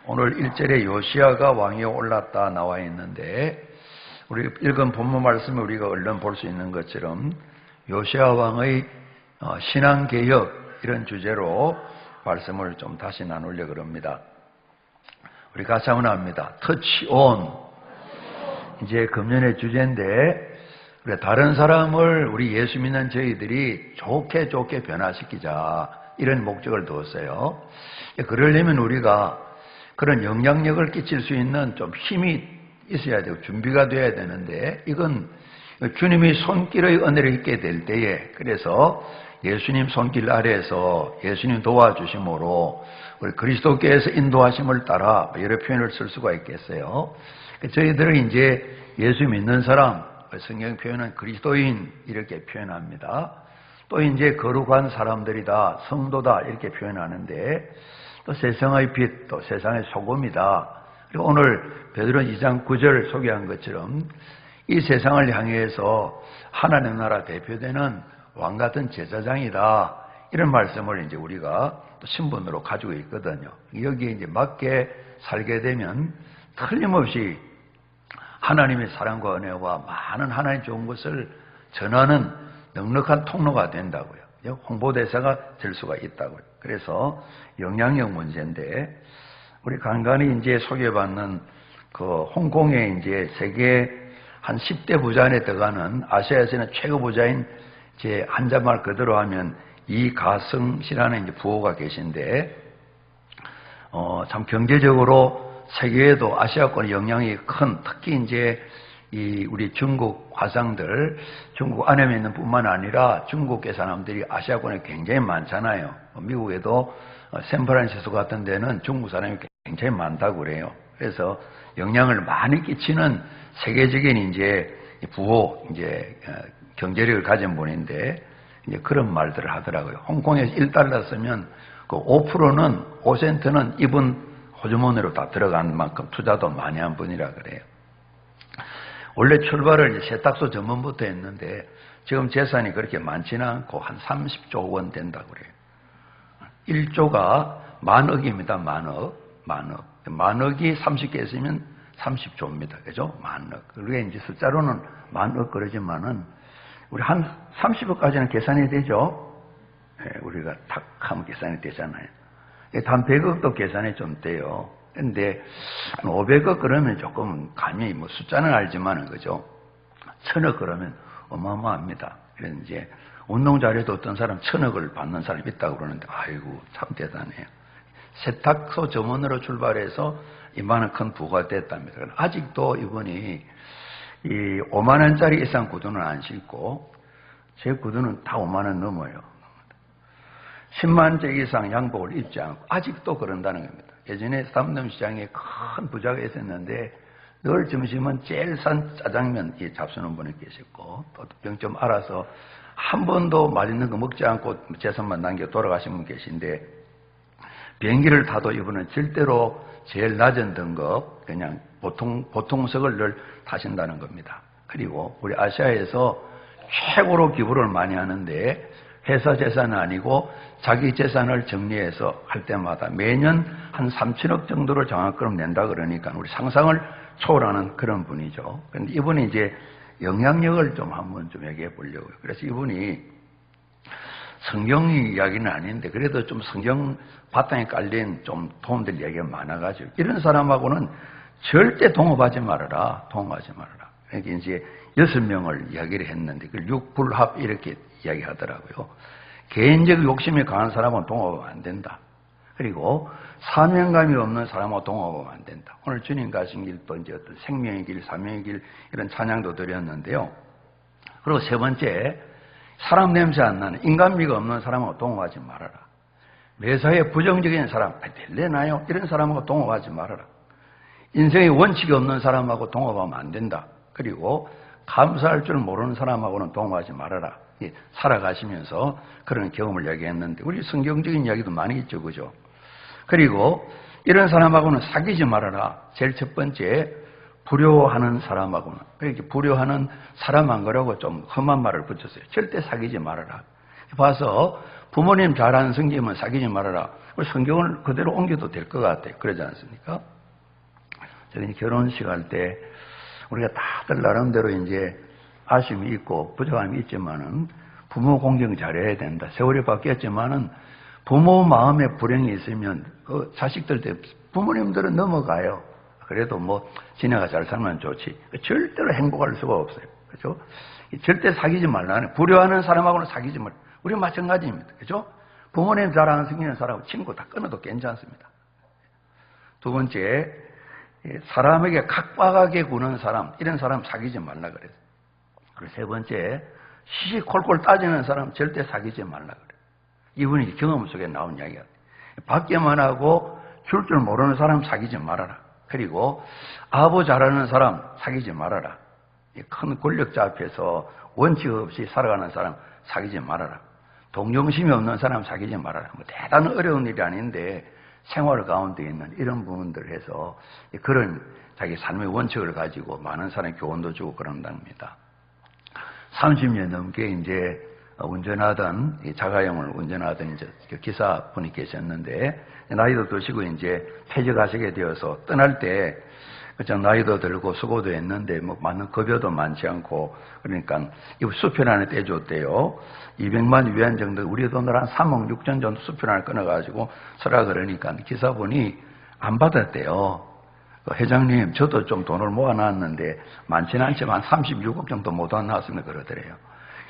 오늘 1절에 요시야가 왕위에 올랐다 나와 있는데 우리 읽은 본문 말씀을 우리가 얼른 볼 수 있는 것처럼 요시야 왕의 신앙개혁 이런 주제로 말씀을 좀 다시 나누려고 합니다. 우리 같이 한번 합니다. 터치 온. 이제 금년의 주제인데 우리 다른 사람을 우리 예수 믿는 저희들이 좋게 변화시키자 이런 목적을 두었어요. 그러려면 우리가 그런 영향력을 끼칠 수 있는 좀 힘이 있어야 되고 준비가 돼야 되는데 이건 주님이 손길의 은혜를 입게 될 때에 그래서 예수님 손길 아래에서 예수님 도와주심으로 우리 그리스도께서 인도하심을 따라 여러 표현을 쓸 수가 있겠어요. 저희들은 이제 예수 믿는 사람, 성경 표현은 그리스도인 이렇게 표현합니다. 또 이제 거룩한 사람들이다, 성도다 이렇게 표현하는데 또 세상의 빛, 또 세상의 소금이다. 그리고 오늘 베드로 2장 9절 소개한 것처럼 이 세상을 향해서 하나님 나라 대표되는 왕 같은 제사장이다. 이런 말씀을 이제 우리가 또 신분으로 가지고 있거든요. 여기에 이제 맞게 살게 되면 틀림없이 하나님의 사랑과 은혜와 많은 하나님 좋은 것을 전하는 넉넉한 통로가 된다고요. 홍보대사가 될 수가 있다고요. 그래서 영향력 문제인데 우리 간간히 이제 소개받는 그 홍콩의 이제 세계 한 10대 부자 안에 들어가는 아시아에서는 최고 부자인 제 한자말 그대로 하면 이가승 씨라는 이제 부호가 계신데 참 경제적으로 세계에도 아시아권 영향이 큰 특히 이제 이 우리 중국 화상들 중국 안에 있는 뿐만 아니라 중국계 사람들이 아시아권에 굉장히 많잖아요. 미국에도 샌프란시스코 같은 데는 중국 사람이 굉장히 많다고 그래요. 그래서 영향을 많이 끼치는 세계적인 이제 부호 이제 경제력을 가진 분인데 이제 그런 말들을 하더라고요. 홍콩에서 1달러 쓰면 그 5%는 5센트는 이분 호주머니로 다 들어간 만큼 투자도 많이 한 분이라 그래요. 원래 출발을 이제 세탁소 전문부터 했는데 지금 재산이 그렇게 많지는 않고 한 30조 원 된다고 그래요. 1조가 만억입니다. 만억이 30개 있으면 30조입니다. 그죠? 만억. 그게 이제 숫자로는 만억 그러지만은 우리 한 30억까지는 계산이 되죠? 네, 우리가 탁 하면 계산이 되잖아요. 한 100억도 계산이 좀 돼요. 근데 한 500억 그러면 조금 감이 뭐 숫자는 알지만은 그죠? 1000억 그러면 어마어마합니다. 그래서 이제 운동 잘해도 어떤 사람 1000억을 받는 사람이 있다고 그러는데 아이고 참 대단해요. 세탁소 점원으로 출발해서 이만한 큰 부가 됐답니다. 아직도 이분이 이 5만 원짜리 이상 구두는 안 신고 제 구두는 다 5만 원 넘어요. 10만 째 이상 양복을 입지 않고 아직도 그런다는 겁니다. 예전에 삼동시장에 큰 부자가 있었는데 늘 점심은 제일 싼 짜장면 잡수는 분이 계셨고 또 병 좀 알아서 한 번도 맛있는 거 먹지 않고 재산만 남겨 돌아가신 분 계신데 비행기를 타도 이분은 절대로 제일 낮은 등급 그냥 보통석을 늘 타신다는 겁니다. 그리고 우리 아시아에서 최고로 기부를 많이 하는데 회사 재산은 아니고 자기 재산을 정리해서 할 때마다 매년 한 3천억 정도를 장학금 낸다 그러니까 우리 상상을 초월하는 그런 분이죠. 그런데 이분이 이제 영향력을 좀 한번 좀 얘기해 보려고요. 그래서 이분이 성경 이야기는 아닌데 그래도 좀 성경 바탕에 깔린 좀 도움될 얘기가 많아가지고 이런 사람하고는 절대 동업하지 말아라. 그러니까 이제 6명을 이야기를 했는데 그걸 육불합 이렇게 이야기하더라고요. 개인적 욕심이 강한 사람은 동업하면 안 된다. 그리고 사명감이 없는 사람하고 동업하면 안 된다. 오늘 주님 가신 길도 이제 어떤 생명의 길, 사명의 길 이런 찬양도 드렸는데요. 그리고 세 번째, 사람 냄새 안 나는 인간미가 없는 사람하고 동업하지 말아라. 매사에 부정적인 사람, 될래나요? 이런 사람하고 동업하지 말아라. 인생의 원칙이 없는 사람하고 동업하면 안 된다. 그리고 감사할 줄 모르는 사람하고는 동업하지 말아라. 살아가시면서 그런 경험을 이야기했는데 우리 성경적인 이야기도 많이 있죠. 그죠? 그리고 이런 사람하고는 사귀지 말아라. 제일 첫 번째 불효하는 사람하고는 그렇게 불효하는 사람 한 거라고 좀 험한 말을 붙였어요. 절대 사귀지 말아라. 봐서 부모님 잘하는 성격이면 사귀지 말아라. 성경을 그대로 옮겨도 될 것 같아요. 그러지 않습니까? 저희 결혼식 할 때 우리가 다들 나름대로 이제 아쉬움이 있고 부족함이 있지만은 부모 공경 잘해야 된다. 세월이 바뀌었지만은 부모 마음에 불행이 있으면 자식들 때 부모님들은 넘어가요. 그래도 뭐 지네가 잘 살면 좋지. 절대로 행복할 수가 없어요. 그렇죠? 절대 사귀지 말라는, 불효하는 사람하고는 사귀지 말라. 우리 마찬가지입니다. 그렇죠? 부모님 자랑하는 생기는 사람하고 친구 다 끊어도 괜찮습니다. 두 번째, 사람에게 각박하게 구는 사람, 이런 사람 사귀지 말라 그래요. 그리고 세 번째, 시시콜콜 따지는 사람 절대 사귀지 말라 그래요. 이분이 경험 속에 나온 이야기야. 받기만 하고 줄 줄 모르는 사람 사귀지 말아라. 그리고 아부 잘하는 사람 사귀지 말아라. 큰 권력자 앞에서 원칙 없이 살아가는 사람 사귀지 말아라. 동정심이 없는 사람 사귀지 말아라. 뭐 대단한 어려운 일이 아닌데 생활 가운데 있는 이런 부분들을 해서 그런 자기 삶의 원칙을 가지고 많은 사람이 교훈도 주고 그런답니다. 30년 넘게 이제 운전하던, 자가용을 운전하던 이제 기사분이 계셨는데, 나이도 드시고 이제 퇴직하시게 되어서 떠날 때, 나이도 들고 수고도 했는데, 뭐, 많은 급여도 많지 않고, 그러니까, 이 수표 안에 떼줬대요. 200만 위안 정도, 우리 돈으로 한 3억 6천 정도 수표 안에 끊어가지고, 서라 그러니까 기사분이 안 받았대요. 회장님, 저도 좀 돈을 모아놨는데, 많지는 않지만 36억 정도 모아놨으면 그러더래요.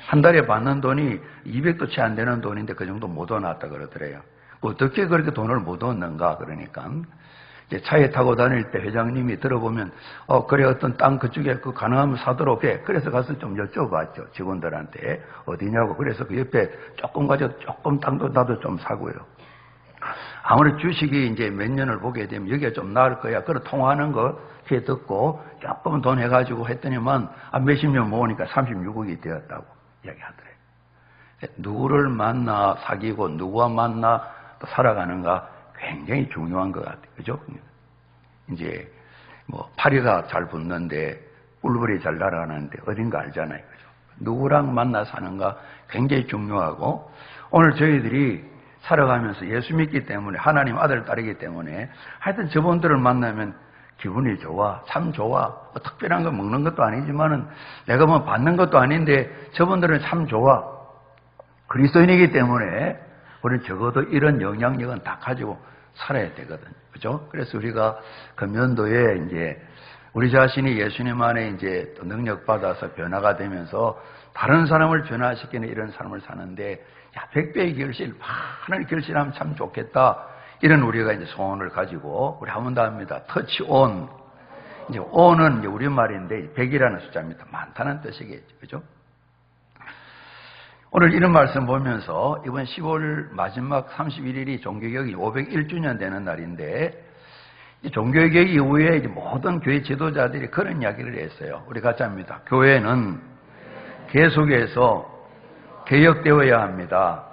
한 달에 받는 돈이 200도 채 안 되는 돈인데 그 정도 못 얻어놨다 그러더래요. 어떻게 그렇게 돈을 못 얻는가 그러니까 이제 차에 타고 다닐 때 회장님이 들어보면 그래 어떤 땅 그쪽에 그 가능하면 사도록 해. 그래서 가서 좀 여쭤봤죠. 직원들한테 어디냐고. 그래서 그 옆에 조금 가져 조금 땅도 나도 좀 사고요. 아무리 주식이 이제 몇 년을 보게 되면 여기가 좀 나을 거야. 그래 통화하는 거 해 듣고 조금 돈 해가지고 했더니만 몇십 년 모으니까 36억이 되었다고 이야기하더래요. 누구를 만나 사귀고 누구와 만나 또 살아가는가 굉장히 중요한 것 같아요. 그죠? 이제 뭐 파리가 잘 붙는데 꿀벌이 잘 날아가는데 어딘가 알잖아요. 그죠? 누구랑 만나 사는가 굉장히 중요하고 오늘 저희들이 살아가면서 예수 믿기 때문에 하나님 아들 딸이기 때문에 하여튼 저분들을 만나면 기분이 좋아, 참 좋아. 뭐 특별한 거 먹는 것도 아니지만은 내가 뭐 받는 것도 아닌데 저분들은 참 좋아. 그리스도인이기 때문에 우리는 적어도 이런 영향력은 다 가지고 살아야 되거든요. 그죠? 그래서 우리가 금년도에 이제 우리 자신이 예수님 안에 이제 또 능력 받아서 변화가 되면서 다른 사람을 변화시키는 이런 삶을 사는데 100배의 결실, 많은 결실하면 참 좋겠다. 이런 우리가 이제 소원을 가지고 우리 한 번 더 합니다. 터치 온. 이제 온은 이제 우리말인데 100이라는 숫자입니다. 많다는 뜻이겠죠. 그죠? 오늘 이런 말씀 보면서 이번 10월 마지막 31일이 종교개혁이 501주년 되는 날인데 이 종교개혁 이후에 이제 모든 교회 지도자들이 그런 이야기를 했어요. 우리 같이 합니다. 교회는 계속해서 개혁되어야 합니다.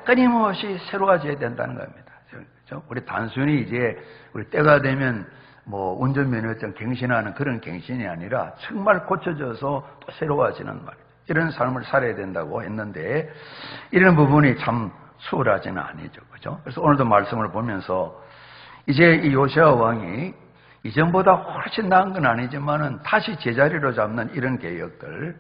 끊임없이 새로워져야 된다는 겁니다. 그렇죠? 우리 단순히 이제 우리 때가 되면 뭐 운전면허증 갱신하는 그런 갱신이 아니라 정말 고쳐져서 또 새로워지는 말이죠. 이런 삶을 살아야 된다고 했는데 이런 부분이 참 수월하지는 아니죠. 그렇죠? 그래서 오늘도 말씀을 보면서 이제 이 요시야 왕이 이전보다 훨씬 나은 건 아니지만은 다시 제자리로 잡는 이런 개혁들,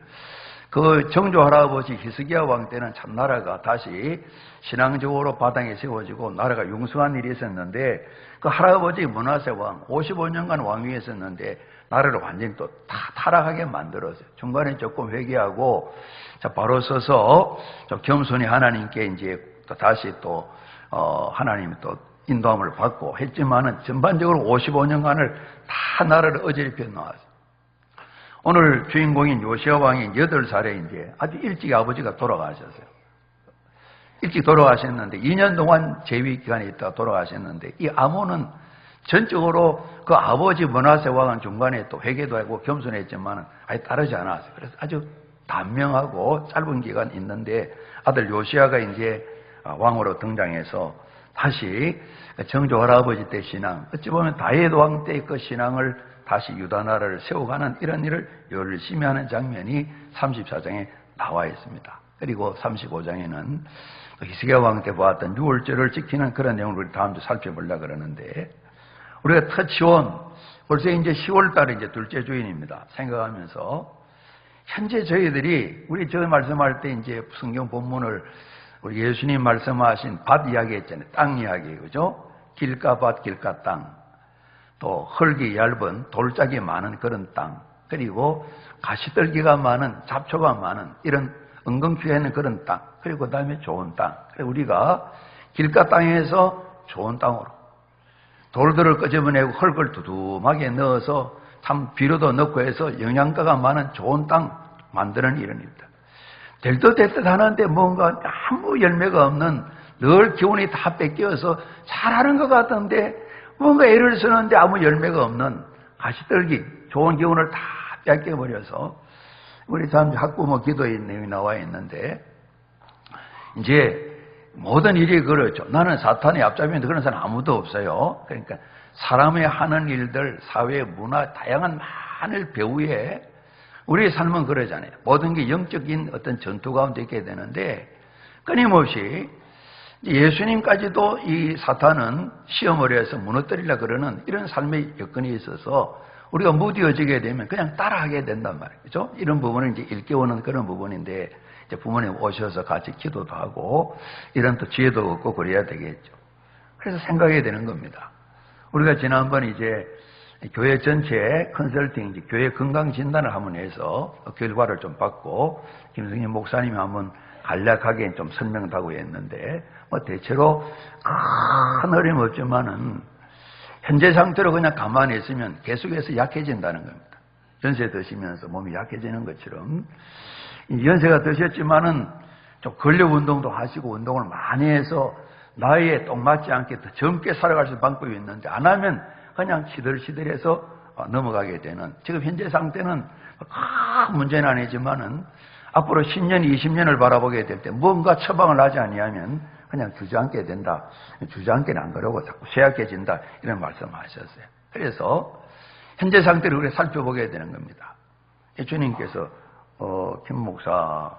그 정조 할아버지 히스기야 왕 때는 참 나라가 다시 신앙적으로 바탕에 세워지고 나라가 융성한 일이 있었는데 그 할아버지 므낫세 왕 55년간 왕위했었는데 나라를 완전히 또 다 타락하게 만들었어요. 중간에 조금 회개하고 자 바로 서서 좀 겸손히 하나님께 이제 또 다시 또 하나님 또 인도함을 받고 했지만은 전반적으로 55년간을 다 나라를 어지럽혀 놓았어요. 오늘 주인공인 요시야 왕이 8살에 이제 아주 일찍 아버지가 돌아가셨어요. 일찍 돌아가셨는데 2년 동안 재위 기간에 있다가 돌아가셨는데 이 아몬은 전적으로 그 아버지 므낫세 왕은 중간에 또 회개도 하고 겸손했지만 아예 따르지 않았어요. 그래서 아주 단명하고 짧은 기간 있는데 아들 요시야가 이제 왕으로 등장해서 다시 정조 할아버지 때 신앙, 어찌 보면 다윗 왕 때 그 신앙을 다시 유다 나라를 세워가는 이런 일을 열심히 하는 장면이 34장에 나와 있습니다. 그리고 35장에는 히스기야 왕 때 보았던 유월절을 지키는 그런 내용을 우리 다음 주 살펴보려고 그러는데, 우리가 터치온 벌써 이제 10월 달에 이제 둘째 주인입니다. 생각하면서 현재 저희들이 우리 저 말씀할 때 이제 성경 본문을 우리 예수님 말씀하신 밭 이야기 했잖아요. 땅 이야기, 그죠? 길가 밭, 길가 땅. 또 흙이 얇은 돌짝이 많은 그런 땅. 그리고 가시떨기가 많은, 잡초가 많은 이런 엉겅퀴가 있는 그런 땅. 그리고 그 다음에 좋은 땅. 우리가 길가 땅에서 좋은 땅으로 돌들을 끄집어내고 흙을 두툼하게 넣어서 참 비료도 넣고 해서 영양가가 많은 좋은 땅 만드는 일입니다. 될 듯 됐듯 하는데 뭔가 아무 열매가 없는, 늘 기운이 다 뺏겨서 잘하는 것 같은데 뭔가 애를 쓰는데 아무 열매가 없는 가시떨기, 좋은 기운을 다 뺏겨버려서 우리 참 학부모 기도의 내용이 나와 있는데, 이제 모든 일이 그렇죠. 나는 사탄의 앞잡이인데 그런 사람 아무도 없어요. 그러니까 사람의 하는 일들, 사회, 문화, 다양한 많은 배후에 우리의 삶은 그러잖아요. 모든 게 영적인 어떤 전투 가운데 있게 되는데, 끊임없이 예수님까지도 이 사탄은 시험을 해서 무너뜨리려고 그러는 이런 삶의 여건이 있어서 우리가 무뎌지게 되면 그냥 따라하게 된단 말이에요. 그죠? 이런 부분을 이제 일깨우는 그런 부분인데, 이제 부모님 오셔서 같이 기도도 하고 이런 또 지혜도 얻고 그래야 되겠죠. 그래서 생각해야 되는 겁니다. 우리가 지난번 이제 교회 전체 컨설팅, 이제 교회 건강 진단을 한번 해서 결과를 좀 받고 김승희 목사님이 한번 간략하게 좀 설명도 하고 했는데, 뭐 대체로 큰 어려움 없지만은 현재 상태로 그냥 가만히 있으면 계속해서 약해진다는 겁니다. 연세 드시면서 몸이 약해지는 것처럼 연세가 드셨지만은 좀 근력 운동도 하시고 운동을 많이 해서 나이에 똥 맞지 않게 더 젊게 살아갈 수 있는 방법이 있는데, 안 하면 그냥 시들시들해서 넘어가게 되는, 지금 현재 상태는 큰 문제는 아니지만은 앞으로 10년, 20년을 바라보게 될 때 뭔가 처방을 하지 아니하면 그냥 주저앉게 된다. 주저앉기는 안 그러고 자꾸 쇠약해진다. 이런 말씀하셨어요. 그래서 현재 상태를 우리가 살펴보게 되는 겁니다. 주님께서 김 목사,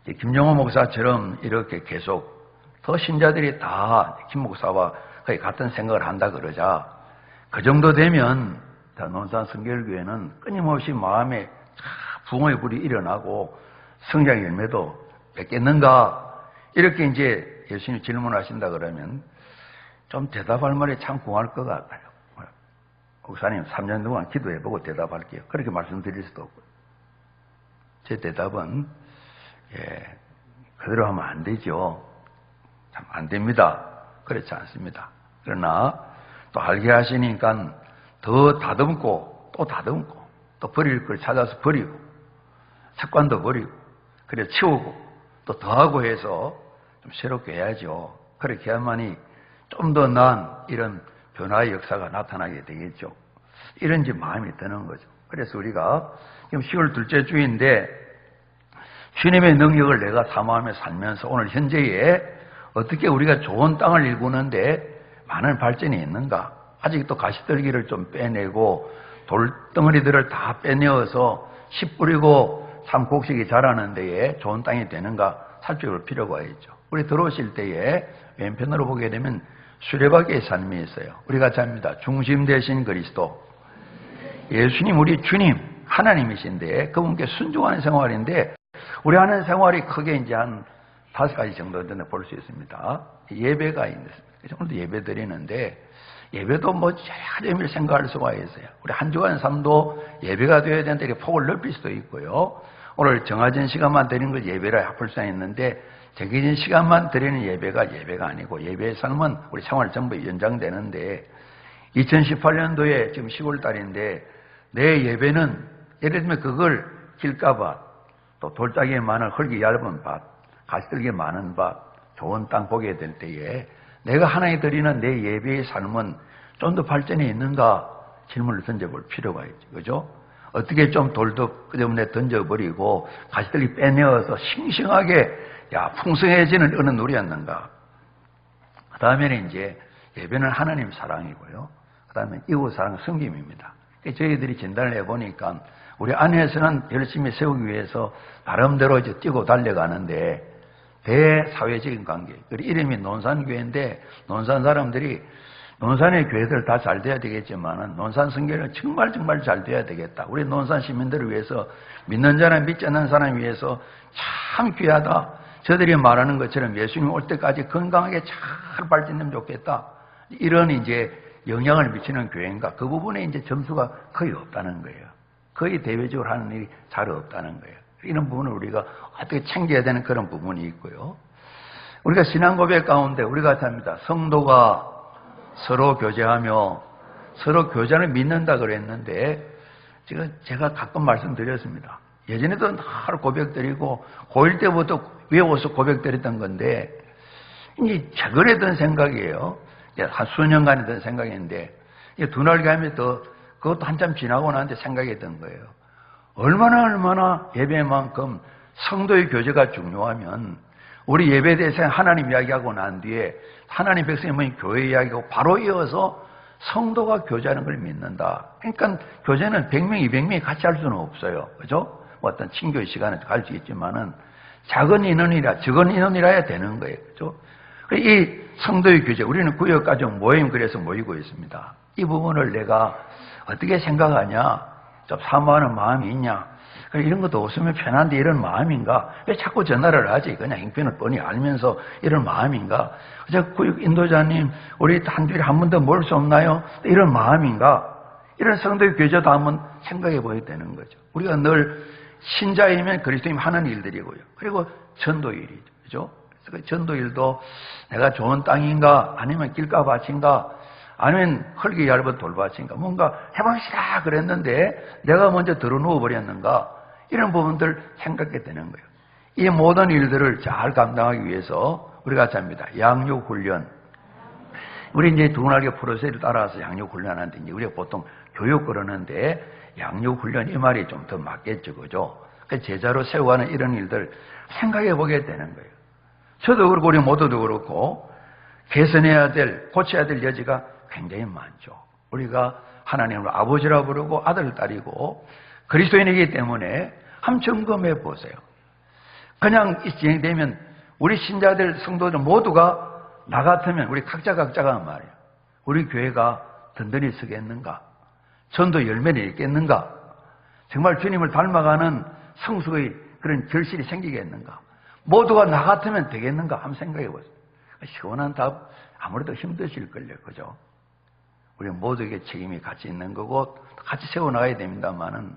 김영호 목사처럼 이렇게 계속 더 신자들이 다 김 목사와 거의 같은 생각을 한다 그러자, 그 정도 되면 논산 성결교회는 끊임없이 마음에 부흥의 불이 일어나고 성장의 열매도 맺겠는가? 이렇게 이제 예수님이 질문하신다 그러면 좀 대답할 말이 참 궁할 것 같아요. 목사님 3년 동안 기도해보고 대답할게요. 그렇게 말씀드릴 수도 없고요. 제 대답은 그대로 하면 안 되죠. 참 안 됩니다. 그렇지 않습니다. 그러나 또 알게 하시니까 더 다듬고 또 다듬고 또 버릴 걸 찾아서 버리고 습관도 버리고 그래 치우고 또 더하고 해서 좀 새롭게 해야죠. 그렇게 해야만이 좀 더 나은 이런 변화의 역사가 나타나게 되겠죠. 이런 이제 마음이 드는 거죠. 그래서 우리가 지금 10월 둘째 주인데 주님의 능력을 내가 사모하며 살면서 오늘 현재에 어떻게 우리가 좋은 땅을 일구는데 많은 발전이 있는가? 아직도 가시떨기를 좀 빼내고 돌덩어리들을 다 빼내어서 씨 뿌리고 삼곡식이 자라는 데에 좋은 땅이 되는가 살펴볼 필요가 있죠. 우리 들어오실 때에 왼편으로 보게 되면 수레바퀴의 삶이 있어요. 우리가 잡니다. 중심 되신 그리스도. 예수님 우리 주님 하나님이신데 그분께 순종하는 생활인데 우리 하는 생활이 크게 이제 한 5가지 정도 볼 수 있습니다. 예배가 있습니다. 오늘도 예배 드리는데 예배도 뭐 여러 의미를 생각할 수가 있어요. 우리 한 주간 삶도 예배가 되어야 되는데 폭을 넓힐 수도 있고요. 오늘 정해진 시간만 드리는 걸 예배라 합할 수 있는데 정해진 시간만 드리는 예배가 아니고 예배의 삶은 우리 생활 전부 연장되는데 2018년도에 지금 10월 달인데 내 예배는 예를 들면 그걸 길가밭 또 돌짝이 많은 흙이 얇은 밭 가시떨기 많은 밭 좋은 땅 보게 될 때에 내가 하나님 드리는 내 예배의 삶은 좀 더 발전이 있는가 질문을 던져볼 필요가 있죠. 그죠? 어떻게 좀 돌도 끄집어내 던져버리고 가시떨기 빼내어서 싱싱하게 풍성해지는 어느 누리였는가. 그 다음에는 이제 예배는 하나님 사랑이고요. 그 다음에 이웃 사랑 섬김입니다. 저희들이 진단을 해보니까 우리 안에서는 열심히 세우기 위해서 나름대로 이제 뛰고 달려가는데 대사회적인 관계. 이름이 논산교회인데 논산 사람들이 논산의 교회들 다 잘 돼야 되겠지만 논산 성교회는 정말 잘 돼야 되겠다. 우리 논산 시민들을 위해서 믿는 자나 믿지 않는 사람 위해서 참 귀하다. 저들이 말하는 것처럼 예수님 올 때까지 건강하게 잘 발전되면 좋겠다. 이런 이제 영향을 미치는 교회인가? 그 부분에 이제 점수가 거의 없다는 거예요. 거의 대외적으로 하는 일이 잘 없다는 거예요. 이런 부분을 우리가 어떻게 챙겨야 되는 그런 부분이 있고요. 우리가 신앙 고백 가운데 우리가 합니다. 성도가 서로 교제하며 서로 교제를 믿는다 그랬는데 지금 제가 가끔 말씀드렸습니다. 예전에도 하루 고백 드리고 고1 때부터 외워서 고백 드렸던 건데 이제 최근에 든 생각이에요. 한 수년간에 든 생각인데 두 날 가면서 그것도 한참 지나고 나는데 생각이 든 거예요. 얼마나 예배만큼 성도의 교제가 중요하면 우리 예배 대상 하나님 이야기하고 난 뒤에 하나님 백성이 교회 이야기하고 바로 이어서 성도가 교제하는 걸 믿는다. 그러니까 교제는 100명, 200명이 같이 할 수는 없어요. 그죠? 뭐 어떤 친교의 시간에 갈 수 있지만은 적은 인원이라야 되는 거예요. 그죠? 이 성도의 교제, 우리는 구역가정 모임 그래서 모이고 있습니다. 이 부분을 내가 어떻게 생각하냐? 좀 사모하는 마음이 있냐? 이런 것도 없으면 편한데 이런 마음인가? 왜 자꾸 전화를 하지? 그냥 형편을 뻔히 알면서 이런 마음인가? 저 구역 인도자님, 우리 단둘이 한 번 더 모을 수 없나요? 이런 마음인가? 이런 성도의 교제도 한번 생각해 보야 되는 거죠. 우리가 늘 신자이면 그리스도님 하는 일들이고요. 그리고 전도일이죠. 그죠? 그래서 그 전도일도 내가 좋은 땅인가? 아니면 길가밭인가? 아니면 흙이 얇은 돌밭인가? 뭔가 해방시라 그랬는데 내가 먼저 들어누워 버렸는가? 이런 부분들 생각하게 되는 거예요. 이 모든 일들을 잘 감당하기 위해서 우리가 합니다. 양육훈련. 우리 이제 두날개 프로세스를 따라서 양육훈련하는데 이제 우리가 보통 교육 그러는데 양육훈련 이 말이 좀 더 맞겠죠. 그죠? 제자로 세워가는 이런 일들 생각해 보게 되는 거예요. 저도 그렇고 우리 모두도 그렇고 개선해야 될, 고쳐야 될 여지가 굉장히 많죠. 우리가 하나님을 아버지라 부르고 아들, 딸이고 그리스도인이기 때문에 한번 점검해 보세요. 그냥 진행되면 우리 신자들, 성도들 모두가 나 같으면 우리 각자가 말이에요. 우리 교회가 든든히 서겠는가? 전도 열매를 있겠는가? 정말 주님을 닮아가는 성숙의 그런 결실이 생기겠는가? 모두가 나 같으면 되겠는가? 한번 생각해 보세요. 시원한 답 아무래도 힘드실걸요. 그죠? 우리 모두에게 책임이 같이 있는 거고 같이 세워나가야 됩니다만은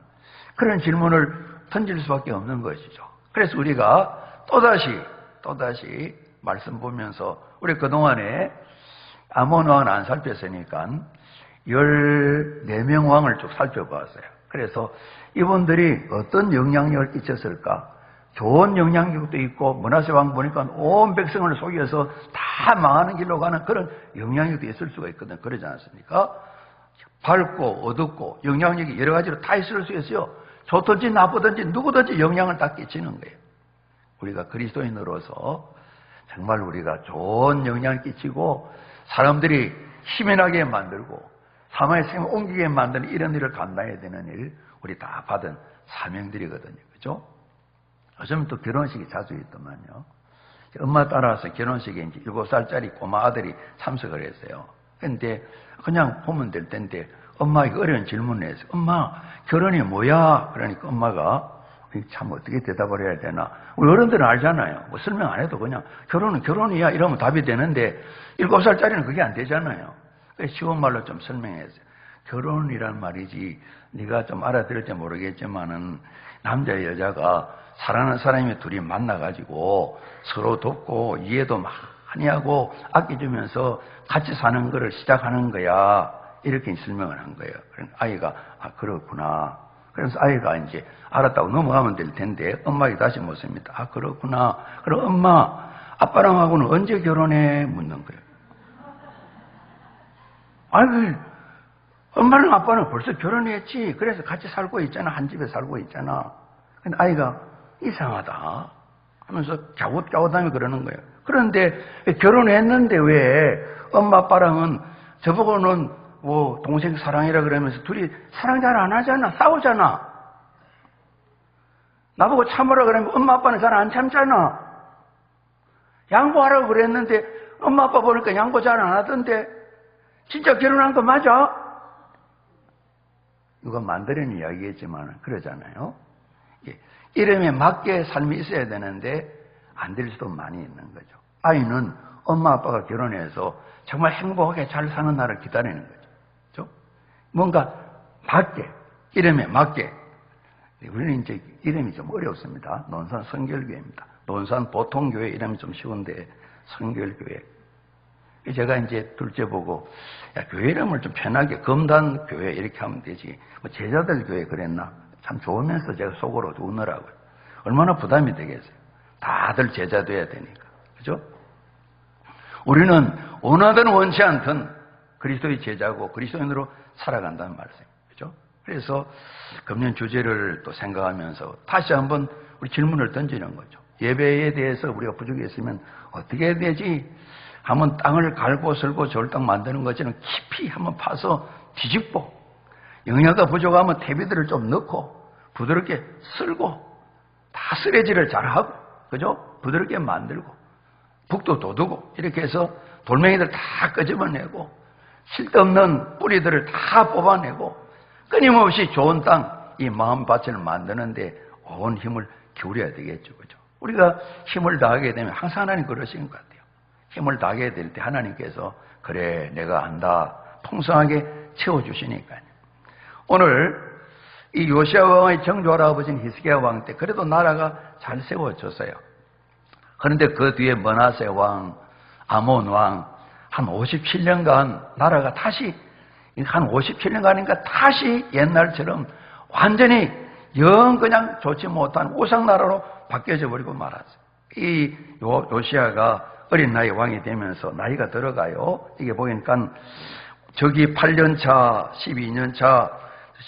그런 질문을 던질 수밖에 없는 것이죠. 그래서 우리가 또다시 말씀 보면서 우리 그동안에 아몬 왕은 안 살폈으니까 14명 왕을 쭉 살펴봤어요. 그래서 이분들이 어떤 영향력을 끼쳤을까? 좋은 영향력도 있고 므낫세 왕 보니까 온 백성을 속여서 다 망하는 길로 가는 그런 영향력도 있을 수가 있거든요. 그러지 않습니까? 밝고 어둡고 영향력이 여러 가지로 다 있을 수 있어요. 좋든지 나쁘든지 누구든지 영향을 다 끼치는 거예요. 우리가 그리스도인으로서 정말 우리가 좋은 영향을 끼치고 사람들이 힘이 나게 만들고 사마의 생을 옮기게 만드는 이런 일을 감당해야 되는 일 우리 다 받은 사명들이거든요. 그렇죠? 요즘 또 결혼식이 자주 있더만요. 엄마 따라서 결혼식에 이제 7살짜리 꼬마 아들이 참석을 했어요. 근데 그냥 보면 될 텐데 엄마에게 어려운 질문을 했어요. 엄마, 결혼이 뭐야? 그러니까 엄마가 참 어떻게 대답을 해야 되나. 우리 어른들은 알잖아요. 뭐 설명 안 해도 그냥 결혼은 결혼이야 이러면 답이 되는데 7살짜리는 그게 안 되잖아요. 그래서 쉬운 말로 좀 설명했어요. 결혼이란 말이지 네가 좀 알아들을지 모르겠지만은 남자 여자가 사랑하는 사람이 둘이 만나가지고 서로 돕고 이해도 많이 하고 아껴주면서 같이 사는 거를 시작하는 거야. 이렇게 설명을 한 거예요. 그러니까 아이가 그렇구나. 그래서 아이가 이제 알았다고 넘어가면 될 텐데 엄마에게 다시 묻습니다. 그렇구나. 그럼 엄마, 아빠랑 하고는 언제 결혼해? 묻는 거예요. 엄마랑 아빠는 벌써 결혼했지. 그래서 같이 살고 있잖아. 한 집에 살고 있잖아. 근데 아이가 이상하다 하면서 갸웃갸웃하며 그러는 거예요. 그런데 결혼했는데 왜 엄마 아빠랑은 저보고는 뭐 동생 사랑이라 그러면서 둘이 사랑 잘 안 하잖아. 싸우잖아. 나보고 참으라 그러면 엄마 아빠는 잘 안 참잖아. 양보하라고 그랬는데 엄마 아빠 보니까 양보 잘 안 하던데 진짜 결혼한 거 맞아? 이거 만들어낸 이야기겠지만 그러잖아요. 이름에 맞게 삶이 있어야 되는데 안 될 수도 많이 있는 거죠. 아이는 엄마 아빠가 결혼해서 정말 행복하게 잘 사는 날을 기다리는 거죠. 그렇죠? 뭔가 맞게, 이름에 맞게. 우리는 이제 이름이 좀 어렵습니다. 논산 성결교회입니다. 논산 보통교회 이름이 좀 쉬운데 성결교회. 제가 이제 둘째 보고 야, 교회 이름을 좀 편하게 검단교회 이렇게 하면 되지. 뭐 제자들 교회 그랬나? 참 좋으면서 제가 속으로 우느라고요. 얼마나 부담이 되겠어요. 다들 제자 돼야 되니까. 그죠? 우리는 원하든 원치 않든 그리스도의 제자고 그리스도인으로 살아간다는 말씀이죠. 그죠? 그래서 금년 주제를 또 생각하면서 다시 한번 우리 질문을 던지는 거죠. 예배에 대해서 우리가 부족했으면 어떻게 해야 되지? 한번 땅을 갈고 설고 좋을 땅 만드는 것처럼 깊이 한번 파서 뒤집고 영양가 부족하면 퇴비들을 좀 넣고 부드럽게 쓸고 다 쓰레기를 잘하고 그죠? 부드럽게 만들고 북도 돋우고 이렇게 해서 돌멩이들 다 끄집어내고 쓸데없는 뿌리들을 다 뽑아내고 끊임없이 좋은 땅, 이 마음밭을 만드는데 온 힘을 기울여야 되겠죠. 그죠? 우리가 힘을 다하게 되면 항상 하나님 그러시는 것 같아요. 힘을 다하게 될 때 하나님께서 그래 내가 안다 풍성하게 채워주시니까요. 오늘 이 요시야 왕의 정조 할아버지는 히스기야 왕 때 그래도 나라가 잘 세워졌어요. 그런데 그 뒤에 므낫세 왕, 아몬 왕 한 57년간 나라가 다시 한 57년간인가 다시 옛날처럼 완전히 영 그냥 좋지 못한 우상나라로 바뀌어져 버리고 말았어요. 이 요시야가 어린 나이 왕이 되면서 나이가 들어가요. 이게 보니까 저기 8년 차, 12년 차,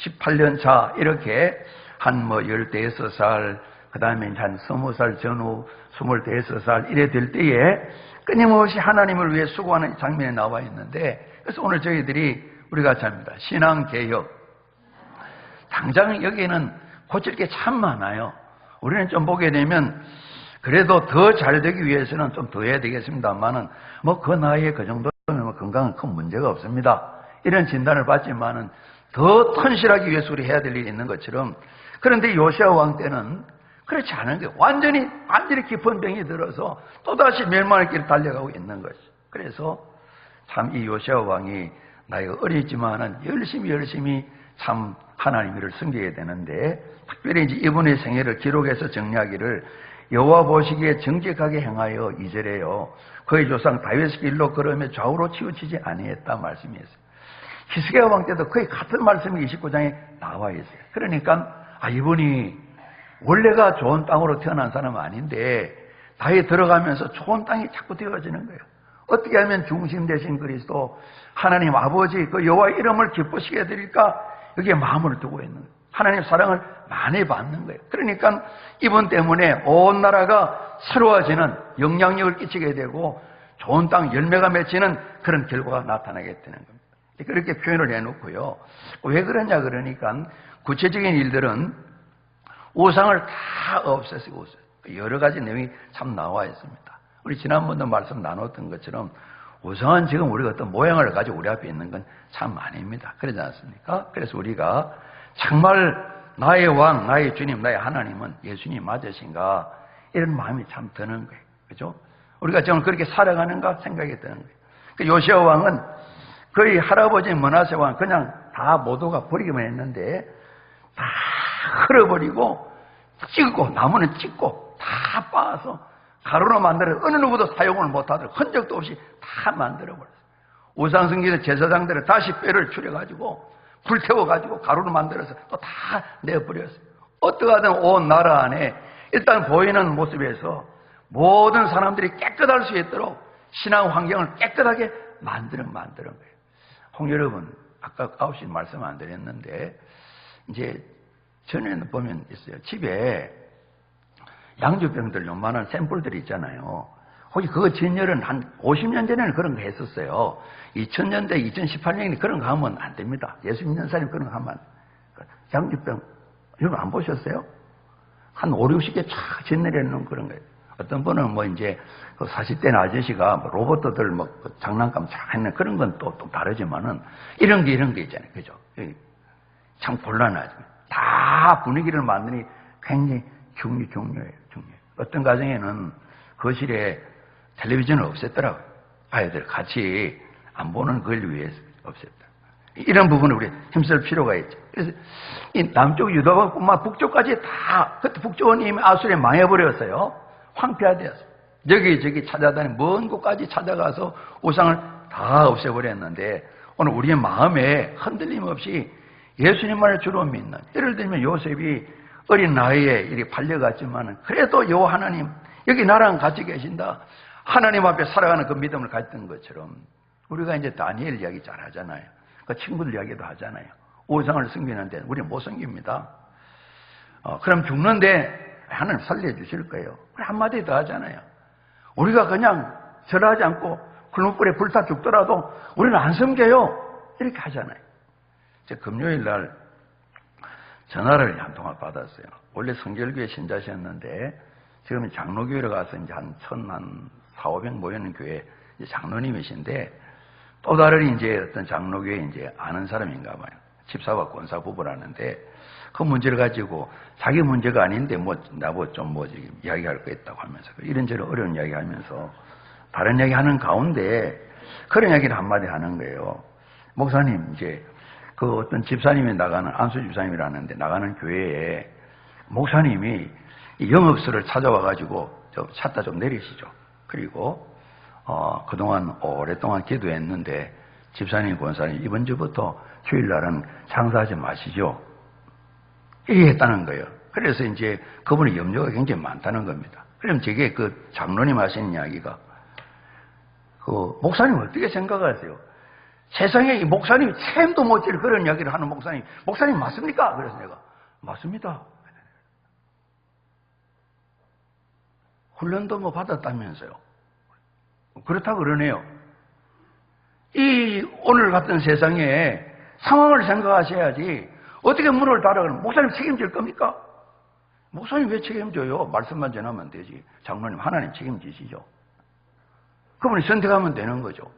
18년 차 이렇게 한 16살, 그 다음에 한 20살 전후 25살 이래 될 때에 끊임없이 하나님을 위해 수고하는 장면이 나와 있는데 그래서 오늘 저희들이 우리가 합니다. 신앙개혁. 당장 여기에는 고칠 게 참 많아요. 우리는 좀 보게 되면 그래도 더 잘 되기 위해서는 좀 더 해야 되겠습니다만은 뭐 그 나이에 그 정도면 건강은 큰 문제가 없습니다. 이런 진단을 받지만은 더 튼실하기 위해서 우리 해야 될 일이 있는 것처럼 그런데 요시야 왕 때는 그렇지 않은 게 완전히 깊은 병이 들어서 또다시 멸망의 길을 달려가고 있는 것이. 그래서 참 이 요시야 왕이 나이가 어리지만은 열심히 참 하나님을 섬겨야 되는데 특별히 이제 이분의 생애를 기록해서 정리하기를 여호와 보시기에 정직하게 행하여 2절에요. 그의 조상 다윗의 길로 걸으며 좌우로 치우치지 아니했다 말씀이었어요. 히스기야 왕 때도 거의 같은 말씀이 29장에 나와 있어요. 그러니까 이분이 원래가 좋은 땅으로 태어난 사람은 아닌데 다윗 들어가면서 좋은 땅이 자꾸 되어지는 거예요. 어떻게 하면 중심 되신 그리스도 하나님 아버지 그 여호와 이름을 기쁘시게 해드릴까 여기에 마음을 두고 있는 거예요. 하나님 사랑을 많이 받는 거예요. 그러니까 이분 때문에 온 나라가 새로워지는 영향력을 끼치게 되고 좋은 땅 열매가 맺히는 그런 결과가 나타나게 되는 겁니다. 그렇게 표현을 해놓고요. 왜 그러냐 그러니까 구체적인 일들은 우상을 다 없애시고 여러 가지 내용이 참 나와 있습니다. 우리 지난번도 말씀 나눴던 것처럼 우상은 지금 우리가 어떤 모양을 가지고 우리 앞에 있는 건 참 아닙니다. 그러지 않습니까? 그래서 우리가 정말 나의 왕, 나의 주님, 나의 하나님은 예수님 맞으신가? 이런 마음이 참 드는 거예요. 그죠? 우리가 정말 그렇게 살아가는가 생각이 드는 거예요. 그 요시야 왕은 거의 할아버지 므낫세 왕 그냥 다 모두가 버리기만 했는데 다 흘어버리고 찍고 나무는 찍고 다 빻아서 가루로 만들어 어느 누구도 사용을 못하도록 흔적도 없이 다 만들어버렸어요. 우상숭배의 제사장들은 다시 뼈를 추려가지고 불태워가지고 가루로 만들어서 또 다 내버렸어요. 어떻게 하든 온 나라 안에 일단 보이는 모습에서 모든 사람들이 깨끗할 수 있도록 신앙 환경을 깨끗하게 만드는 거예요. 홍 여러분, 아까 9시 말씀 안 드렸는데 이제 전에는 보면 있어요. 집에 양주병들 요만한 샘플들이 있잖아요. 혹시 그거 진열은 한 50년 전에는 그런 거 했었어요. 2000년대, 2018년에 그런 거 하면 안 됩니다. 예수 믿는 사람이 그런 거 하면 양주병 여러분 안 보셨어요? 한 5, 60개 쫙 진열해 놓은 그런 거예요. 어떤 분은 뭐 이제 그 40대 아저씨가 뭐 로봇들 뭐 장난감 쫙 했는 그런 건 또 다르지만은 이런 게 있잖아요. 그죠? 참 곤란하죠. 다 분위기를 만드니 굉장히 중요해요. 어떤 가정에는 거실에 텔레비전을 없앴더라고요. 아이들 같이 안 보는 걸 위해서 없앴다. 이런 부분을 우리 힘쓸 필요가 있죠. 그래서 이 남쪽 유다뿐만 북쪽까지 다 그때 북쪽은 이미 아수리에 망해버렸어요. 황폐화되었어요. 여기저기 찾아다니 먼 곳까지 찾아가서 우상을 다 없애버렸는데 오늘 우리의 마음에 흔들림 없이 예수님만을 주로 믿는, 예를 들면 요셉이 어린 나이에 이렇게 팔려갔지만 그래도 요 하나님 여기 나랑 같이 계신다, 하나님 앞에 살아가는 그 믿음을 가졌던 것처럼 우리가 이제 다니엘 이야기 잘 하잖아요. 그 친구들 이야기도 하잖아요. 우상을 섬기는데 우리는 못 섬깁니다. 그럼 죽는데 하나님 살려주실 거예요. 한마디 더 하잖아요. 우리가 그냥 절하지 않고 굴무불에 불타 죽더라도 우리는 안 섬겨요. 이렇게 하잖아요. 제가 금요일 날 전화를 한 통화 받았어요. 원래 성결교회 신자셨는데 지금 장로교회로 가서 이제 한 4,500 모이는 교회 장로님이신데 또 다른 이제 어떤 장로교회 이제 아는 사람인가 봐요. 집사와 권사 부부라는데 그 문제를 가지고 자기 문제가 아닌데 뭐 나보고 좀 이야기할 거 있다고 하면서 이런저런 어려운 이야기 하면서 다른 이야기 하는 가운데 그런 이야기를 한마디 하는 거예요. 목사님, 이제 그 어떤 집사님이 나가는, 안수 집사님이라는데 나가는 교회에 목사님이 영업소를 찾아와가지고 좀 찾다 좀 내리시죠. 그리고 그동안 오랫동안 기도했는데 집사님, 권사님 이번 주부터 주일날은 장사하지 마시죠. 이렇게 했다는 거예요. 그래서 이제 그분의 염려가 굉장히 많다는 겁니다. 그럼 제게 그 장로님 하신 이야기가 그 목사님 어떻게 생각하세요? 세상에 이 목사님이 챔도 못 질 그런 이야기를 하는 목사님 맞습니까? 그래서 내가 맞습니다. 훈련도 뭐 받았다면서요. 그렇다고 그러네요. 이 오늘 같은 세상에 상황을 생각하셔야지 어떻게 문을 닫아가면 목사님 책임질 겁니까? 목사님 왜 책임져요? 말씀만 전하면 되지. 장로님 하나님 책임지시죠. 그분이 선택하면 되는 거죠.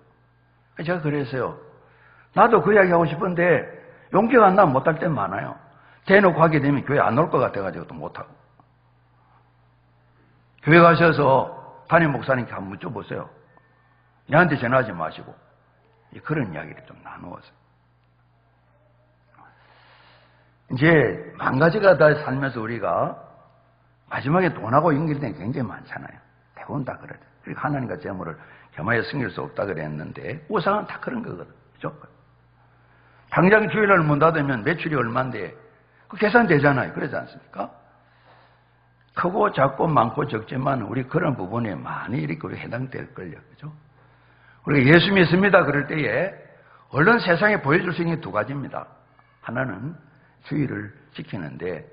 제가 그랬어요. 나도 그 이야기 하고 싶은데 용기가 안 나면 못할 때 많아요. 대놓고 하게 되면 교회 안 올 것 같아가지고 또 못하고. 교회 가셔서 담임 목사님께 한번 묻혀보세요. 얘한테 전화하지 마시고. 그런 이야기를 좀 나누었어요. 이제 만 가지가 다 살면서 우리가 마지막에 돈하고 연결된 게 굉장히 많잖아요. 대부분 다 그러죠. 그리고 하나님과 재물을 겸하여 섬길 수 없다 그랬는데 우상은 다 그런 거거든. 그죠? 당장 주일날 문 닫으면 매출이 얼마인데 그 계산되잖아요. 그러지 않습니까? 크고 작고 많고 적지만 우리 그런 부분에 많이 이렇게 우리 해당될 걸요. 그죠? 우리가 예수 믿습니다 그럴 때에 얼른 세상에 보여줄 수 있는 게 두 가지입니다. 하나는 주의를 지키는데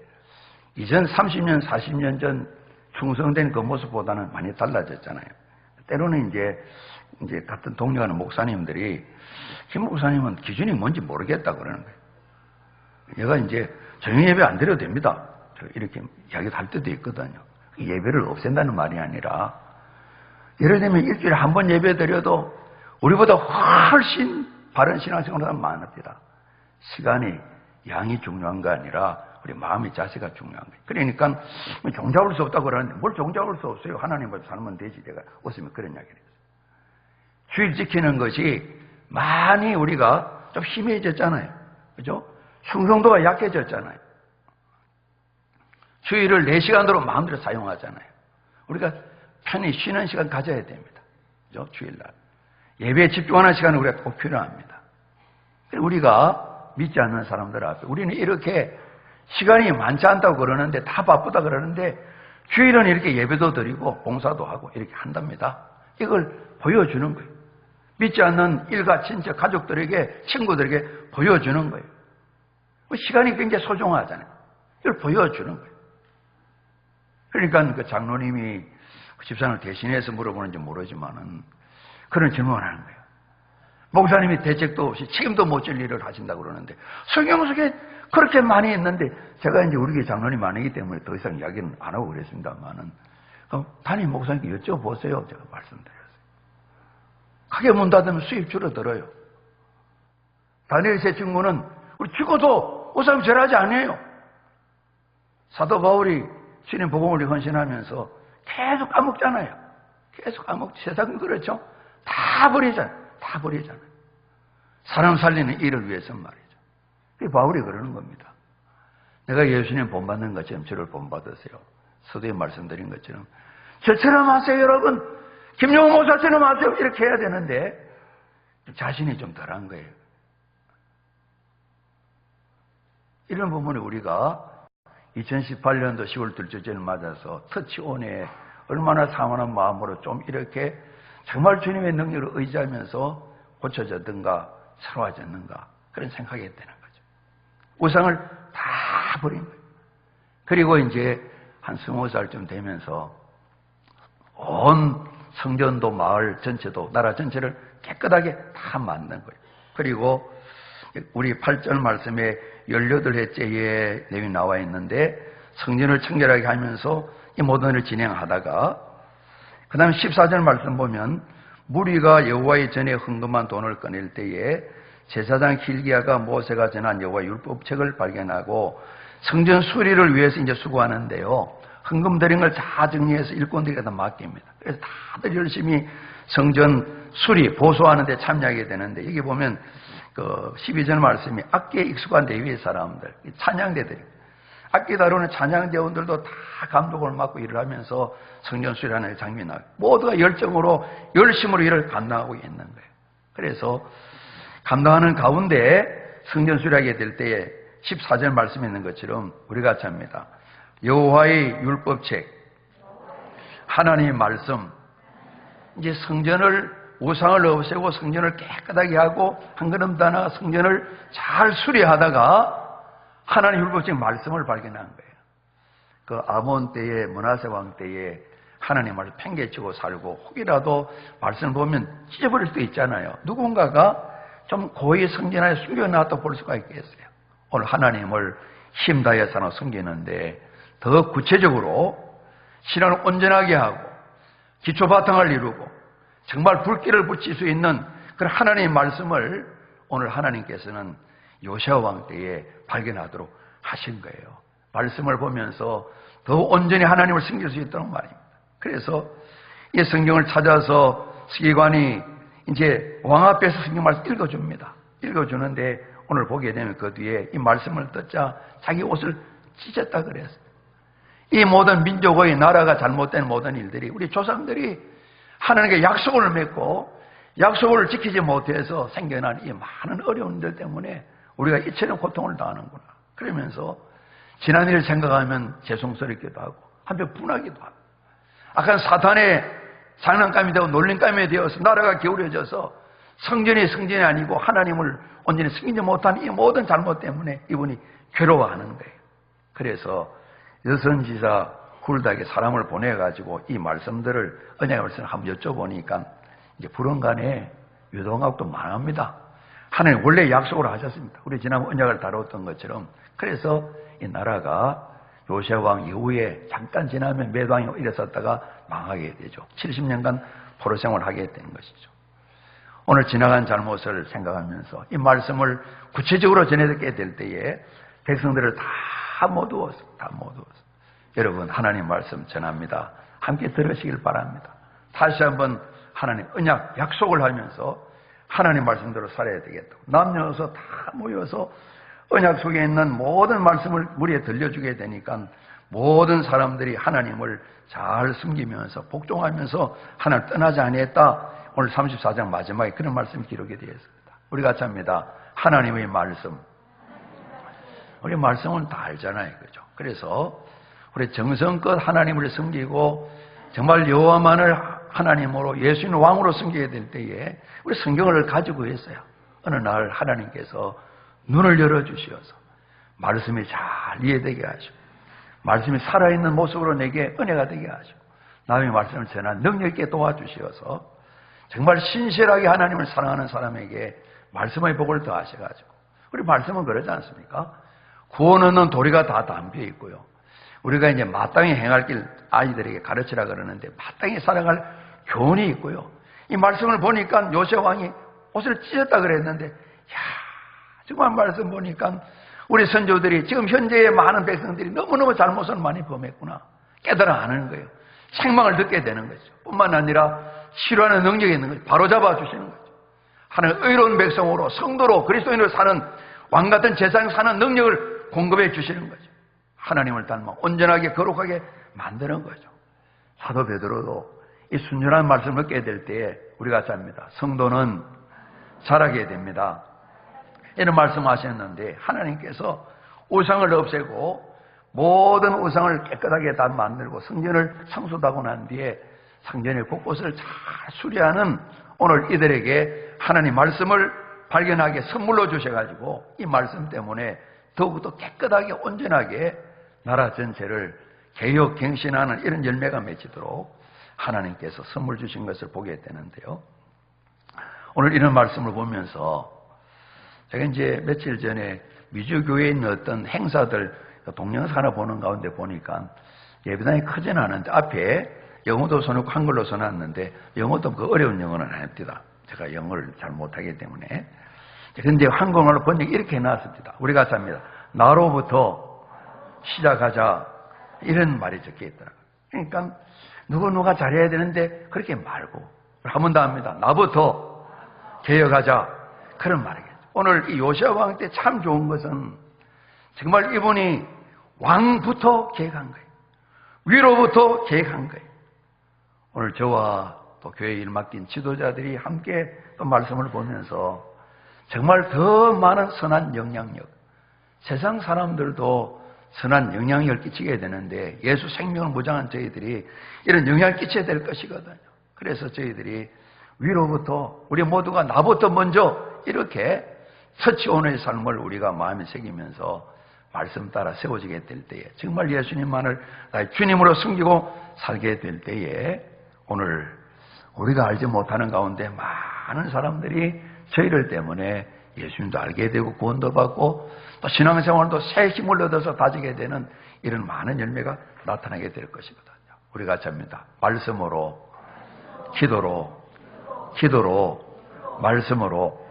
이전 30년, 40년 전 충성된 그 모습보다는 많이 달라졌잖아요. 때로는 이제 같은 동료하는 목사님들이 김 목사님은 기준이 뭔지 모르겠다 그러는 거예요. 얘가 이제 조용히 예배 안 드려도 됩니다. 이렇게 이야기를 할 때도 있거든요. 예배를 없앤다는 말이 아니라 예를 들면 일주일에 한 번 예배 드려도 우리보다 훨씬 바른 신앙생활을 하는 많습니다. 시간이 양이 중요한 거 아니라 우리 마음의 자세가 중요한 거예요. 그러니까 종잡을 수 없다고 그러는데 뭘 종잡을 수 없어요. 하나님 앞에 살면 되지. 제가 웃으면 그런 이야기를 했어요. 주일 지키는 것이 많이 우리가 좀 희미해졌잖아요. 그죠? 충성도가 약해졌잖아요. 주일을 4시간으로 마음대로 사용하잖아요. 우리가 편히 쉬는 시간 가져야 됩니다. 그죠? 주일날. 예배에 집중하는 시간은 우리가 꼭 필요합니다. 우리가 믿지 않는 사람들 앞에 우리는 이렇게 시간이 많지 않다고 그러는데 다 바쁘다 그러는데 주일은 이렇게 예배도 드리고 봉사도 하고 이렇게 한답니다. 이걸 보여주는 거예요. 믿지 않는 일가, 친척, 가족들에게, 친구들에게 보여주는 거예요. 시간이 굉장히 소중하잖아요. 이걸 보여주는 거예요. 그러니까 그 장로님이 그 집사님을 대신해서 물어보는지 모르지만은 그런 질문을 하는 거예요. 목사님이 대책도 없이 책임도 못 질 일을 하신다고 그러는데 성경 속에 그렇게 많이 있는데 제가 이제 우리 교회 장로님 아니기 때문에 더 이상 이야기는 안 하고 그랬습니다만은 담임 목사님께 여쭤보세요. 제가 말씀드렸어요. 가게 문 닫으면 수입 줄어들어요. 다니엘 세 친구는 우리 죽어도 목사님 절하지 않아요. 사도 바울이 주님 복음을 헌신하면서 계속 까먹잖아요. 계속 까먹지. 세상은 그렇죠. 다 버리잖아요. 다 버리잖아요. 사람 살리는 일을 위해서 말이죠. 그 바울이 그러는 겁니다. 내가 예수님 본받는 것처럼 저를 본받으세요. 서두에 말씀드린 것처럼 저처럼 하세요 여러분. 김용호 목사처럼 하세요. 이렇게 해야 되는데 자신이 좀 덜한 거예요. 이런 부분에 우리가 2018년도 10월 둘째 주를 맞아서 터치온에 얼마나 사모한 마음으로 좀 이렇게 정말 주님의 능력을 의지하면서 고쳐졌든가 새로워졌는가 그런 생각이 되는 거죠. 우상을 다 버린 거예요. 그리고 이제 한 20살쯤 되면서 온 성전도 마을 전체도 나라 전체를 깨끗하게 다 만든 거예요. 그리고 우리 8절 말씀에 18회째의 내용이 나와 있는데 성전을 청결하게 하면서 이 모든 일을 진행하다가 그 다음 14절 말씀 보면 무리가 여호와의 전에 헌금한 돈을 꺼낼 때에 제사장 hil기야가 모세가 전한 여호와의 율법책을 발견하고 성전 수리를 위해서 이제 수고하는데요. 헌금 드린 걸 다 정리해서 일꾼들에게 다 맡깁니다. 그래서 다들 열심히 성전 수리, 보수하는 데 참여하게 되는데 여기 보면 그 12절 말씀이 악기에 익숙한 레위의 사람들, 찬양대들이 악기 다루는 찬양대원들도 다 감독을 맡고 일을 하면서 성전 수리하는 장면이 나와요. 모두가 열정으로 열심으로 일을 감당하고 있는 거예요. 그래서 감당하는 가운데 성전 수리하게 될 때에 14절 말씀에 있는 것처럼 우리가 합니다. 여호와의 율법책, 하나님의 말씀, 이제 성전을 우상을 없애고 성전을 깨끗하게 하고 한 걸음 더 나아가 성전을 잘 수리하다가 하나님 율법책 말씀을 발견한 거예요. 그 아몬 때에 므낫세 왕 때에 하나님을 팽개치고 살고 혹이라도 말씀을 보면 찢어버릴 수도 있잖아요. 누군가가 좀 고의 성전 안에 숨겨놨다 볼 수가 있겠어요. 오늘 하나님을 힘다해 사나 숨기는데 더 구체적으로 신앙을 온전하게 하고 기초 바탕을 이루고 정말 불길을 붙일 수 있는 그런 하나님의 말씀을 오늘 하나님께서는 요시아 왕 때에 발견하도록 하신 거예요. 말씀을 보면서 더 온전히 하나님을 섬길 수 있도록 말입니다. 그래서 이 성경을 찾아서 서기관이 이제 왕 앞에서 성경 말씀 읽어줍니다. 읽어주는데 오늘 보게 되면 그 뒤에 이 말씀을 듣자 자기 옷을 찢었다 그랬어요. 이 모든 민족의 나라가 잘못된 모든 일들이 우리 조상들이 하나님께 약속을 맺고 약속을 지키지 못해서 생겨난 이 많은 어려움들 때문에 우리가 이처럼 고통을 당하는구나. 그러면서 지난 일을 생각하면 죄송스럽기도 하고 한편 분하기도 하고 아까 사탄의 장난감이 되고 놀림감이 되어서 나라가 기울여져서 성전이 아니고 하나님을 온전히 섬기지 못한 이 모든 잘못 때문에 이분이 괴로워하는 거예요. 그래서 여선지사 훌다에게 사람을 보내가지고 이 말씀들을 언약의 말씀을 한번 여쭤보니까 이제 불언간에 유동학도 많합니다. 하나님 원래 약속을 하셨습니다. 우리 지난번 언약을 다뤘던 것처럼. 그래서 이 나라가 요시아 왕 이후에 잠깐 지나면 몇 왕이 일어섰다가 망하게 되죠. 70년간 포로 생활을 하게 되는 것이죠. 오늘 지나간 잘못을 생각하면서 이 말씀을 구체적으로 전해듣게 될 때에 백성들을 다 모두어서 여러분 하나님 말씀 전합니다. 함께 들으시길 바랍니다. 다시 한번 하나님 언약 약속을 하면서 하나님 말씀대로 살아야 되겠다. 남녀노소 다 모여서 언약 속에 있는 모든 말씀을 우리에 들려주게 되니까 모든 사람들이 하나님을 잘 숨기면서 복종하면서 하나님 떠나지 아니했다. 오늘 34장 마지막에 그런 말씀이 기록이 되어 있습니다. 우리 같이 합니다. 하나님의 말씀. 우리 말씀은 다 알잖아요. 그죠? 그래서 우리 정성껏 하나님을 섬기고 정말 여호와만을 하나님으로 예수님 왕으로 섬기게 될 때에 우리 성경을 가지고 있어요. 어느 날 하나님께서 눈을 열어주시어서 말씀이 잘 이해되게 하시고 말씀이 살아있는 모습으로 내게 은혜가 되게 하시고 남의 말씀을 전한 능력 있게 도와주시어서 정말 신실하게 하나님을 사랑하는 사람에게 말씀의 복을 더하셔가지고 우리 말씀은 그러지 않습니까? 구원 얻는 도리가 다 담겨 있고요. 우리가 이제 마땅히 행할 길 아이들에게 가르치라 그러는데 마땅히 살아갈 교훈이 있고요. 이 말씀을 보니까 요시아 왕이 옷을 찢었다 그랬는데, 야, 정말 말씀 보니까 우리 선조들이 지금 현재의 많은 백성들이 너무너무 잘못을 많이 범했구나 깨달아가는 거예요. 책망을 듣게 되는 거죠. 뿐만 아니라 치료하는 능력이 있는 거죠. 바로 잡아주시는 거죠. 하나님 의로운 백성으로 성도로 그리스도인으로 사는 왕같은 제사장 사는 능력을 공급해 주시는 거죠. 하나님을 닮아 온전하게 거룩하게 만드는 거죠. 사도 베드로도 이 순전한 말씀을 듣게 될 때에 우리가 잡니다. 성도는 자라게 됩니다. 이런 말씀하셨는데 하나님께서 우상을 없애고 모든 우상을 깨끗하게 다 만들고 성전을 성소하고 난 뒤에 성전의 곳곳을 잘 수리하는 오늘 이들에게 하나님 말씀을 발견하게 선물로 주셔가지고 이 말씀 때문에 더욱더 깨끗하게 온전하게 나라 전체를 개혁갱신하는 이런 열매가 맺히도록 하나님께서 선물 주신 것을 보게 되는데요. 오늘 이런 말씀을 보면서 제가 이제 며칠 전에 미주교회에 있는 어떤 행사들 동영상을 보는 가운데 보니까 예배당이 크진 않은데 앞에 영어도 써놓고 한글로 써놨는데 영어도 그 어려운 영어는 아닙니다. 제가 영어를 잘 못하기 때문에. 그런데 한국어로 번역 이렇게 해놨습니다. 우리가 삽니다. 나로부터 시작하자 이런 말이 적혀 있더라고요. 그러니까 누가 잘해야 되는데 그렇게 말고 한 번 더 합니다. 나부터 개혁하자 그런 말이겠죠. 오늘 이 요시아 왕 때 참 좋은 것은 정말 이분이 왕부터 개혁한 거예요. 위로부터 개혁한 거예요. 오늘 저와 또 교회 일 맡긴 지도자들이 함께 또 말씀을 보면서 정말 더 많은 선한 영향력, 세상 사람들도 선한 영향력을 끼치게 되는데 예수 생명을 무장한 저희들이 이런 영향을 끼쳐야 될 것이거든요. 그래서 저희들이 위로부터 우리 모두가 나부터 먼저 이렇게 서치온의 삶을 우리가 마음에 새기면서 말씀 따라 세워지게 될 때에 정말 예수님만을 나의 주님으로 숨기고 살게 될 때에 오늘 우리가 알지 못하는 가운데 많은 사람들이 저희들 때문에 예수님도 알게 되고 구원도 받고 또 신앙생활도 새 힘을 얻어서 다지게 되는 이런 많은 열매가 나타나게 될 것이거든요. 우리가 잡니다. 말씀으로, 기도로, 말씀으로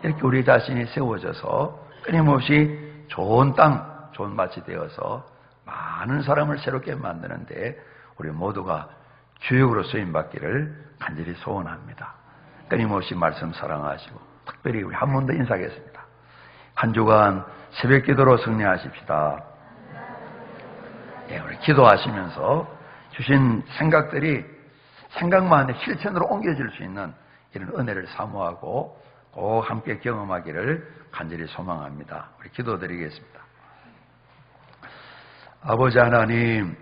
이렇게 우리 자신이 세워져서 끊임없이 좋은 땅, 좋은 밭이 되어서 많은 사람을 새롭게 만드는데 우리 모두가 주역으로 쓰임받기를 간절히 소원합니다. 끊임없이 말씀 사랑하시고 특별히 우리 한 번 더 인사하겠습니다. 한 주간 새벽 기도로 승리하십시다. 예, 우리 기도하시면서 주신 생각들이 생각만 실천으로 옮겨질 수 있는 이런 은혜를 사모하고 꼭 함께 경험하기를 간절히 소망합니다. 우리 기도드리겠습니다. 아버지 하나님,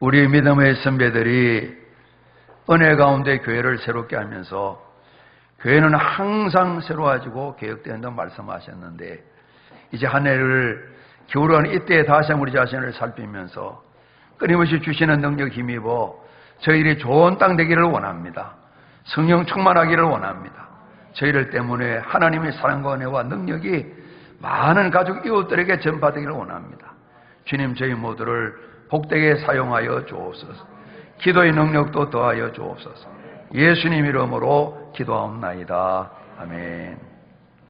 우리 믿음의 선배들이 은혜 가운데 교회를 새롭게 하면서 교회는 항상 새로워지고 개혁된다고 말씀하셨는데 이제 한 해를 겨울하는 이때에 다시 한번 우리 자신을 살피면서 끊임없이 주시는 능력 힘입어 저희들이 좋은 땅 되기를 원합니다. 성령 충만하기를 원합니다. 저희들 때문에 하나님의 사랑과 은혜와 능력이 많은 가족 이웃들에게 전파되기를 원합니다. 주님, 저희 모두를 복되게 사용하여 주옵소서. 기도의 능력도 더하여 주옵소서. 예수님 이름으로 기도하옵나이다. 아멘.